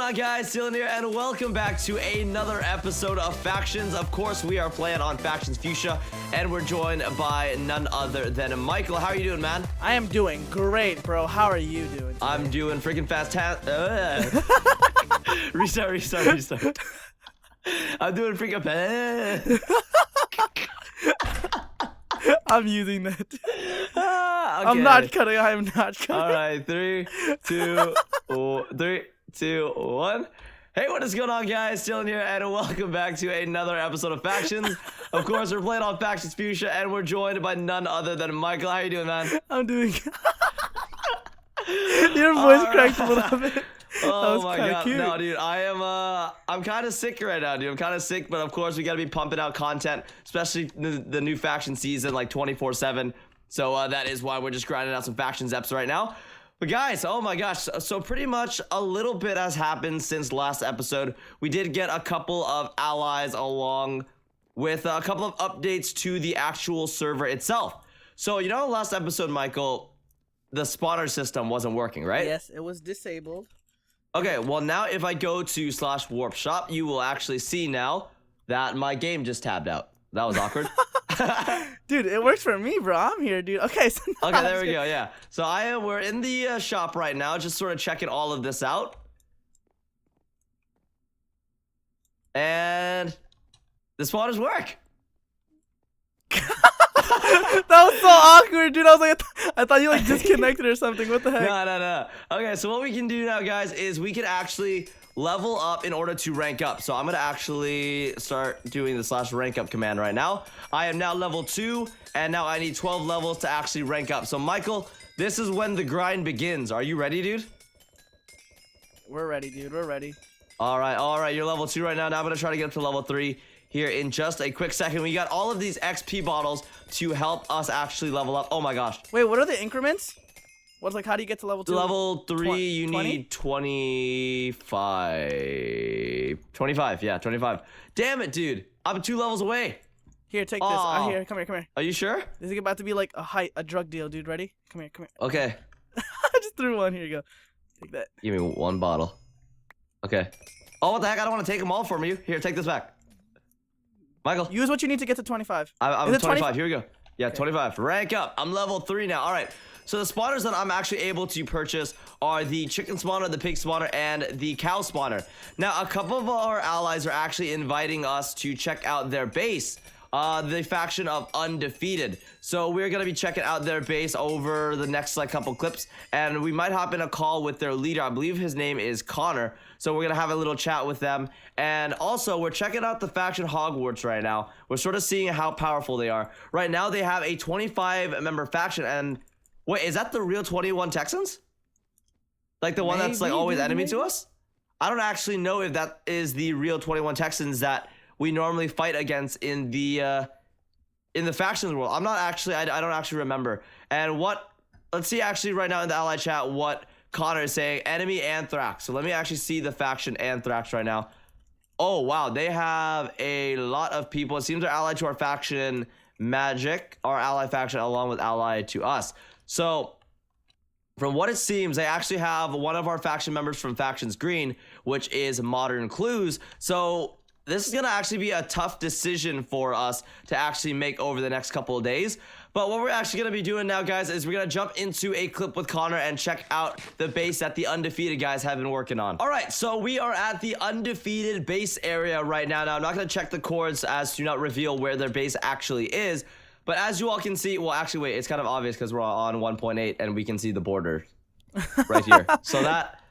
on, guys? Dylan here, and welcome back to another episode of Factions. Of course, we are playing on Factions Fuchsia, and we're joined by none other than Michael. How are you doing, man? I am doing great, bro. How are you doing today? I'm doing freaking fast. Restart. I'm doing freaking fast. I'm using that. Okay. I'm not cutting. I am not cutting. All right, 3, 2, 1. Hey, what is going on, guys? Dylan here, and welcome back to another episode of Factions. Of course, we're playing on Factions Fuchsia, and we're joined by none other than Michael. How you doing, man? I'm doing. Your voice cracked a little bit. Oh my god, cute. no, dude, I'm kind of sick right now, dude. I'm kind of sick, but of course we gotta be pumping out content, especially the new faction season, like 24/7. So that is why we're just grinding out some factions eps right now. But guys, oh my gosh, so pretty much a little bit has happened since last episode. We did get a couple of allies along with a couple of updates to the actual server itself. So you know, last episode, Michael, the spawner system wasn't working, right? Yes, it was disabled. Okay, well now if I go to /warp shop, you will actually see now that my game just tabbed out. That was awkward. Dude, it works for me, bro. I'm here, dude. Okay, so okay, there we go. Yeah. So we're in the shop right now, just sort of checking all of this out. And the spawners work. That was so awkward, dude. I was like, I thought you like disconnected or something. What the heck? No. Okay, so what we can do now, guys, is we can actually level up in order to rank up. So I'm gonna actually start doing the /rank up command right now. I am now level 2, and now I need 12 levels to actually rank up. So Michael, this is when the grind begins. Are you ready, dude? We're ready, dude. We're ready. All right. You're level 2 right now. Now I'm gonna try to get up to level 3 here in just a quick second. We got all of these XP bottles to help us actually level up. Oh my gosh. Wait, what are the increments? What's like, how do you get to level 2? Level 3, you need 25. 25, yeah, 25. Damn it, dude. I'm 2 levels away. Here, take this. Here, come here. Are you sure? This is about to be like a drug deal, dude. Ready? Come here. Okay. I just threw one. Here you go. Take that. Give me 1 bottle. Okay. Oh, what the heck? I don't want to take them all from you. Here, take this back. Michael. Use what you need to get to 25. I'm 25. Here we go. Yeah, okay. 25. Rank up. I'm level 3 now. All right. So the spawners that I'm actually able to purchase are the chicken spawner, the pig spawner, and the cow spawner. Now, a couple of our allies are actually inviting us to check out their base, the faction of Undefeated. So we're going to be checking out their base over the next couple clips, and we might hop in a call with their leader. I believe his name is Connor. So we're going to have a little chat with them. And also, we're checking out the faction Hogwarts right now. We're sort of seeing how powerful they are. Right now, they have a 25-member faction, and wait, is that the real 21 Texans? Like the one that's like always enemy to us? I don't actually know if that is the real 21 Texans that we normally fight against in the factions world. I'm not actually, I don't actually remember. And let's see actually right now in the ally chat what Connor is saying. Enemy Anthrax. So let me actually see the faction Anthrax right now. Oh, wow. They have a lot of people. It seems they're allied to our faction Magic, our ally faction, along with allied to us. So, from what it seems, they actually have one of our faction members from Factions Green, which is Modern Clues. So, this is going to actually be a tough decision for us to actually make over the next couple of days. But what we're actually going to be doing now, guys, is we're going to jump into a clip with Connor and check out the base that the Undefeated guys have been working on. All right, so we are at the Undefeated base area right now. Now, I'm not going to check the coords as to not reveal where their base actually is. But as you all can see, well, actually, wait, it's kind of obvious because we're on 1.8 and we can see the border right here. So that,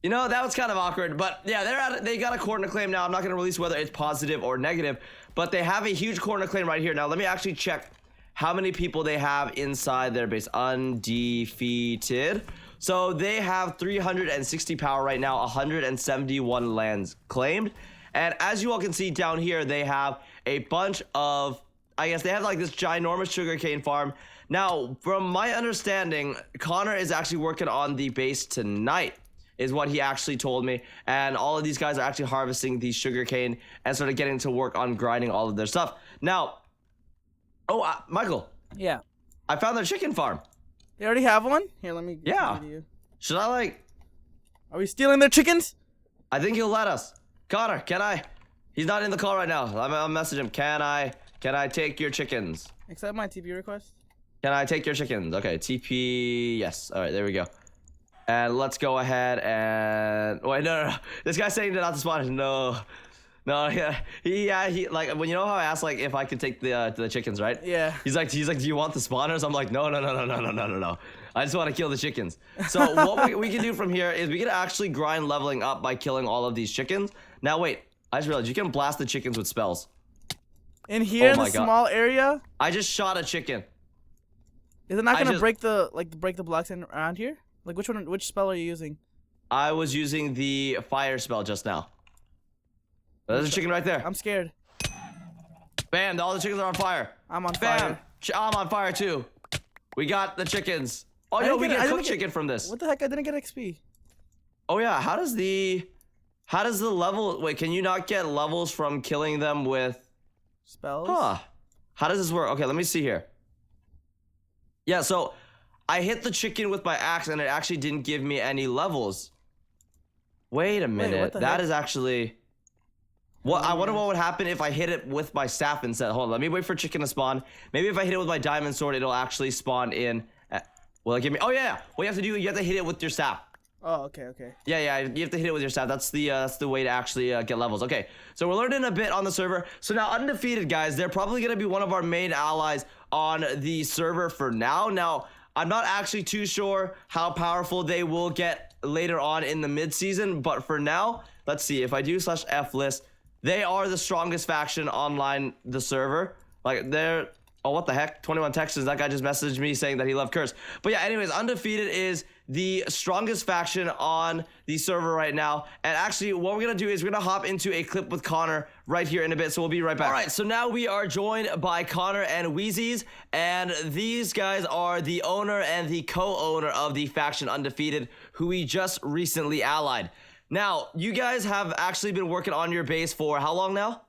you know, that was kind of awkward. But yeah, they got a corner claim now. I'm not going to release whether it's positive or negative, but they have a huge corner claim right here. Now, let me actually check how many people they have inside their base. Undefeated. So they have 360 power right now, 171 lands claimed. And as you all can see down here, they have a bunch of, I guess they have like this ginormous sugarcane farm. Now, from my understanding, Connor is actually working on the base tonight, is what he actually told me. And all of these guys are actually harvesting the sugarcane and sort of getting to work on grinding all of their stuff. Now, Michael. Yeah. I found their chicken farm. They already have one? Here, let me give it to you. Should I like... Are we stealing their chickens? I think he'll let us. Connor, can I? He's not in the call right now. I'll message him. Can I take your chickens? Accept my TP request. Can I take your chickens? Okay, TP. Yes. All right, there we go. And let's go ahead and wait. No. This guy's saying not to spawn. No. Yeah. He like when you know how I asked like if I could take the chickens, right? Yeah. He's like, do you want the spawners? I'm like, no. I just want to kill the chickens. So what we can do from here is we can actually grind leveling up by killing all of these chickens. Now wait, I just realized you can blast the chickens with spells. In here, in the small area. I just shot a chicken. Is it not gonna break the blocks in around here? Like which spell are you using? I was using the fire spell just now. There's a chicken right there. I'm scared. Bam! All the chickens are on fire. I'm on Bam! fire. I'm on fire too. We got the chickens. Oh no, we get cooked chicken from this. What the heck? I didn't get XP. Oh yeah, how does the level? Wait, can you not get levels from killing them with spells? Huh? How does this work? Okay, let me see here. Yeah, so I hit the chicken with my axe and it actually didn't give me any levels. Wait a minute. That is actually. What I wonder what would happen if I hit it with my staff instead. Hold on, let me wait for chicken to spawn. Maybe if I hit it with my diamond sword, it'll actually spawn in. Will it give me? Oh yeah. What you have to do, you have to hit it with your staff. Oh, okay. Yeah, you have to hit it with your staff. That's the way to actually get levels. Okay, so we're learning a bit on the server. So now Undefeated, guys, they're probably gonna be one of our main allies on the server for now. Now, I'm not actually too sure how powerful they will get later on in the mid-season, but for now, let's see. If I do /F list, they are the strongest faction online the server. Like they're oh what the heck, 21 Texans. That guy just messaged me saying that he loved Curse. But yeah, anyways, Undefeated is the strongest faction on the server right now. And actually what we're gonna do is we're gonna hop into a clip with Connor right here in a bit, so we'll be right back. All right, so now we are joined by Connor and Wheezies, and these guys are the owner and the co-owner of the faction Undefeated, who we just recently allied. Now, you guys have actually been working on your base for how long now?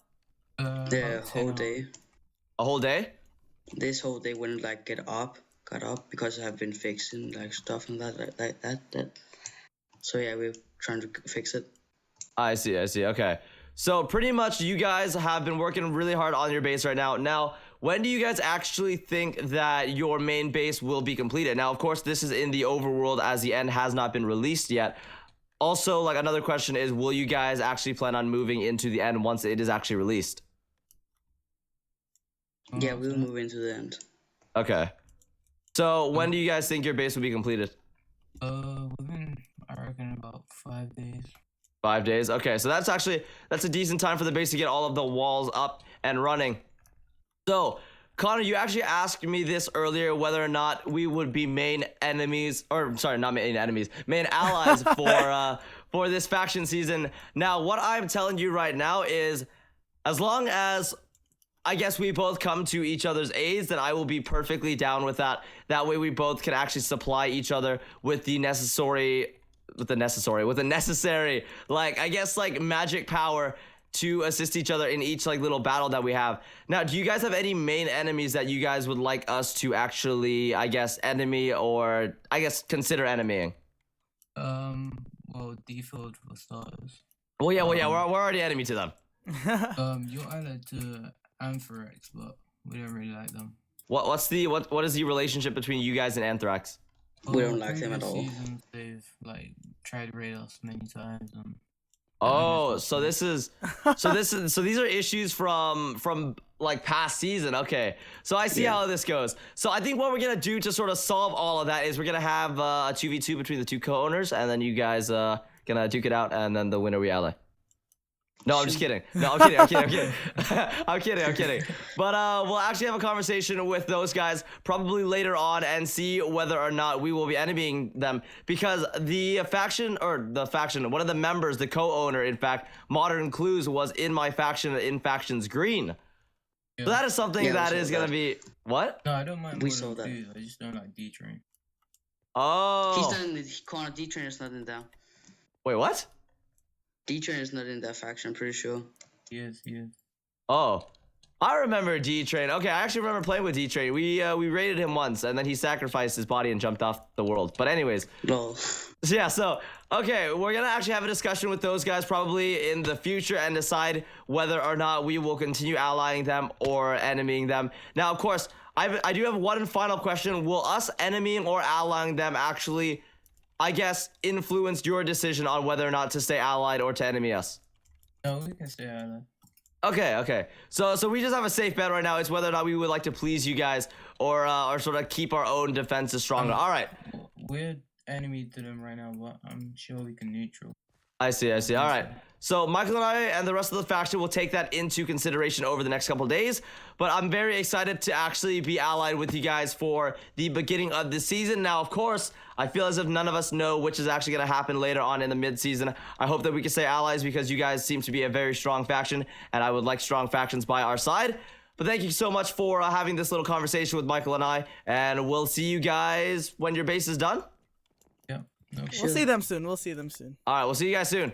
The whole day. A whole day? This whole day wouldn't like got up because I've been fixing like stuff and that. So yeah, we're trying to fix it. I see. Okay. So pretty much you guys have been working really hard on your base right now. Now, when do you guys actually think that your main base will be completed? Now, of course, this is in the overworld as the end has not been released yet. Also, like another question is, will you guys actually plan on moving into the end once it is actually released? Yeah, we'll move into the end. Okay. So when do you guys think your base will be completed? Within, I reckon about 5 days. 5 days? Okay, so that's a decent time for the base to get all of the walls up and running. So, Connor, you actually asked me this earlier, whether or not we would be main enemies, or sorry, not main enemies, main allies for this faction season. Now, what I'm telling you right now is, as long as I guess we both come to each other's aids, then I will be perfectly down with that. That way we both can actually supply each other with the necessary, like, I guess, like, magic power to assist each other in each, like, little battle that we have. Now, do you guys have any main enemies that you guys would like us to actually, I guess, enemy, or, I guess, consider enemying? Well, default for starters. Well, yeah, we're already enemy to them. You're allied to Anthrax, but we don't really like them. What is the relationship between you guys and Anthrax? We don't like them at all. Seasons, they've like tried to raid us many times. Oh, so these are issues from like past season. Okay, so I see how this goes. So I think what we're gonna do to sort of solve all of that is we're gonna have a 2v2 between the two co-owners, and then you guys gonna duke it out, and then the winner we ally. No, I'm just kidding. No, I'm kidding. I'm kidding. But we'll actually have a conversation with those guys probably later on and see whether or not we will be enemying them, because one of the members, the co-owner, in fact, Modern Clues, was in my faction in Factions Green. Yeah. So that is something that is gonna be what? No, I don't mind. We saw that. I just don't like D-Train. Oh. He's not in the corner. D-Train is not in there. Wait, what? D-Train is not in that faction, I'm pretty sure. He is. Oh. I remember D-Train. Okay, I actually remember playing with D-Train. We raided him once, and then he sacrificed his body and jumped off the world. But anyways. Lol. Okay, we're gonna actually have a discussion with those guys probably in the future and decide whether or not we will continue allying them or enemying them. Now, of course, I do have one final question. Will us enemying or allying them actually, I guess, influence your decision on whether or not to stay allied or to enemy us? No, we can stay allied. Okay. So we just have a safe bet right now. It's whether or not we would like to please you guys or sort of keep our own defenses stronger. All right. We're enemy to them right now, but I'm sure we can neutral. I see. All right. So Michael and I and the rest of the faction will take that into consideration over the next couple of days. But I'm very excited to actually be allied with you guys for the beginning of the season. Now, of course, I feel as if none of us know which is actually going to happen later on in the mid-season. I hope that we can stay allies because you guys seem to be a very strong faction, and I would like strong factions by our side. But thank you so much for having this little conversation with Michael and I, and we'll see you guys when your base is done. Yeah. No, We'll see them soon. All right, we'll see you guys soon.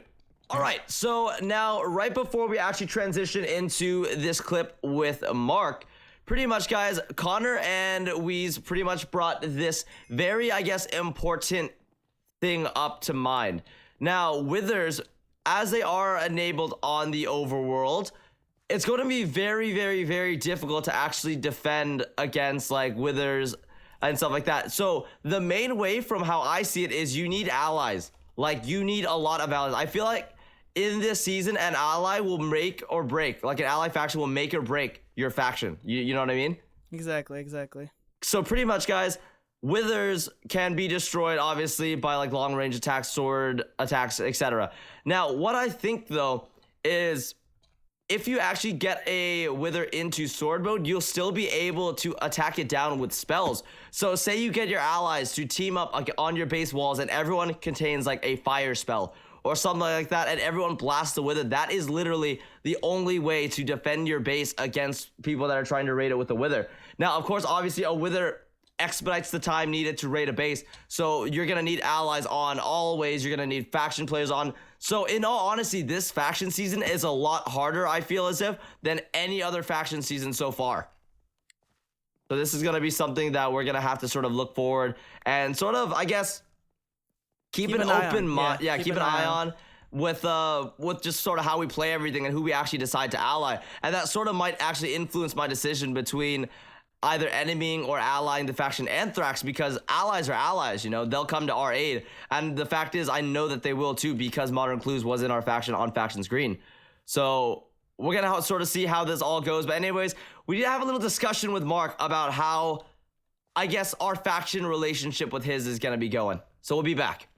All right, so now right before we actually transition into this clip with Mark, pretty much, guys, Connor and Weez pretty much brought this very, I guess, important thing up to mind. Now, Withers, as they are enabled on the overworld, it's going to be very, very, very difficult to actually defend against, like, Withers and stuff like that. So the main way from how I see it is you need allies. Like, you need a lot of allies. I feel like in this season, an ally will make or break. Like, an ally faction will make or break your faction. You know what I mean? Exactly. So pretty much, guys, Withers can be destroyed, obviously, by, like, long-range attacks, sword attacks, etc. Now, what I think, though, is if you actually get a Wither into sword mode, you'll still be able to attack it down with spells. So say you get your allies to team up on your base walls and everyone contains like a fire spell or something like that, and everyone blasts the Wither. That is literally the only way to defend your base against people that are trying to raid it with a Wither. Now, of course, obviously, a Wither expedites the time needed to raid a base, so you're gonna need allies on always. You're gonna need faction players on. So in all honesty, this faction season is a lot harder, I feel as if, than any other faction season so far. So this is gonna be something that we're gonna have to sort of look forward and sort of, I guess, keep an open mind. Yeah, keep an eye on with just sort of how we play everything and who we actually decide to ally. And that sort of might actually influence my decision between either enemying or allying the faction Anthrax, because allies are allies, you know, they'll come to our aid. And the fact is, I know that they will too, because Modern Clues was in our faction on Factions Green. So we're gonna sort of see how this all goes. But anyways, we did have a little discussion with Mark about how, I guess, our faction relationship with his is gonna be going. So we'll be back.